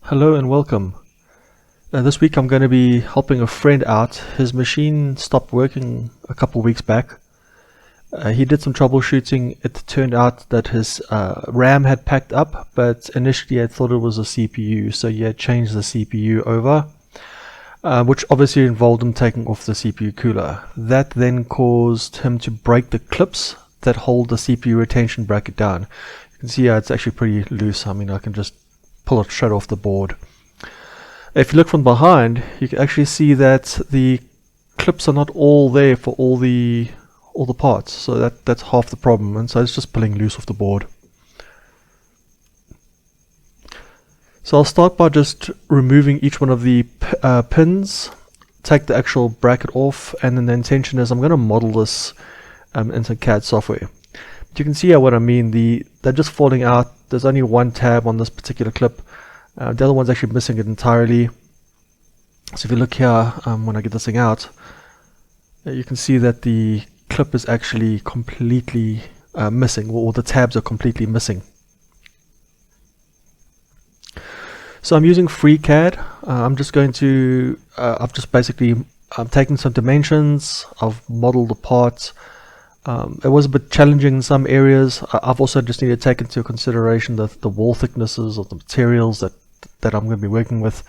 Hello and welcome. This week I'm going to be helping a friend out. His machine stopped working a couple weeks back. He did some troubleshooting. It turned out that his RAM had packed up, but initially I thought it was a CPU, so he had changed the CPU over, which obviously involved him taking off the CPU cooler. That then caused him to break the clips that hold the CPU retention bracket down. You can see how it's actually pretty loose. I mean, I can just pull it straight off the board. If you look from behind, you can actually see that the clips are not all there for all the parts, so that's half the problem, and so it's just pulling loose off the board. So I'll start by just removing each one of the pins, take the actual bracket off, and then the intention is I'm going to model this into CAD software. But you can see what I mean. They're just falling out. There's only one tab on this particular clip. The other one's actually missing it entirely. So if you look here, when I get this thing out, you can see that the clip is actually completely missing, or the tabs are completely missing. So I'm using Freecad. I'm just going to, I've just basically taken some dimensions, I've modeled the parts. It was a bit challenging in some areas. I've also just needed to take into consideration the wall thicknesses of the materials that I'm going to be working with.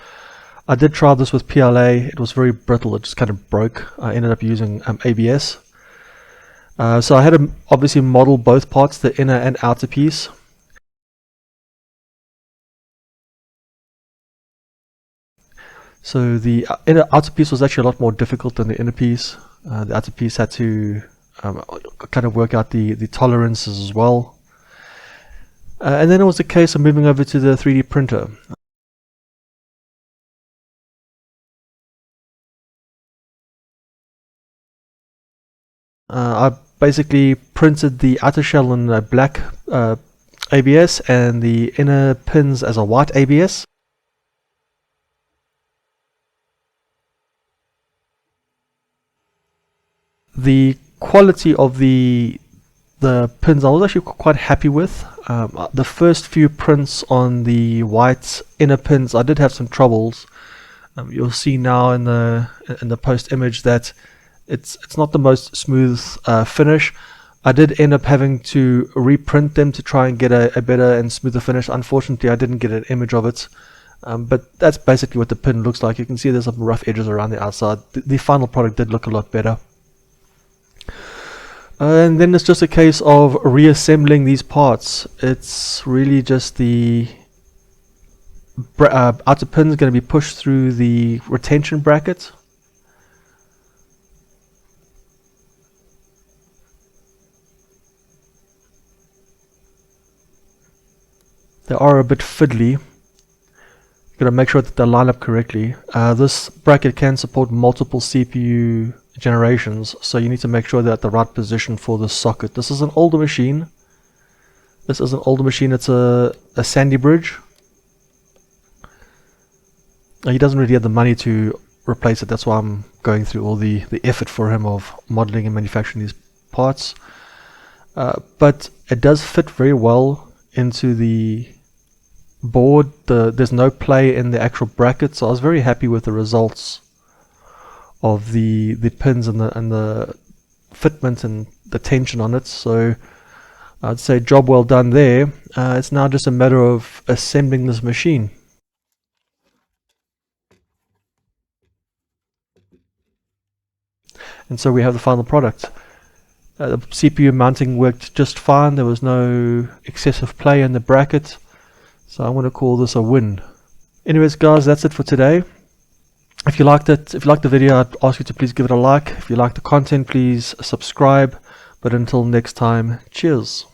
I did try this with PLA. It was very brittle. It just kind of broke. I ended up using ABS. So I had to obviously model both parts, the inner and outer piece. So the outer piece was actually a lot more difficult than the inner piece. The outer piece had to kind of work out the tolerances as well. And then it was a case of moving over to the 3D printer. I basically printed the outer shell in a black ABS and the inner pins as a white ABS. The quality of the pins I was actually quite happy with. The first few prints on the white inner pins, I did have some troubles. You'll see now in the post image that it's not the most smooth finish. I did end up having to reprint them to try and get a better and smoother finish. Unfortunately, I didn't get an image of it, but that's basically what the pin looks like. You can see there's some rough edges around the outside. The final product did look a lot better. And then it's just a case of reassembling these parts. It's really just the outer pin is going to be pushed through the retention bracket. They are a bit fiddly. You've got to make sure that they line up correctly. This bracket can support multiple CPU generations, so you need to make sure they're at the right position for the socket. This is an older machine. It's a Sandy bridge. He doesn't really have the money to replace it. That's why I'm going through all the effort for him of modeling and manufacturing these parts. But it does fit very well into the board. There's no play in the actual bracket, so I was very happy with the results of the pins and the fitment and the tension on it. So I'd say job well done there. It's now just a matter of assembling this machine. And so we have the final product. The CPU mounting worked just fine. There was no excessive play in the bracket, so I'm going to call this a win. Anyways guys, that's it for today. If you liked the video, I'd ask you to please give it a like. If you like the content, please subscribe. But until next time, cheers.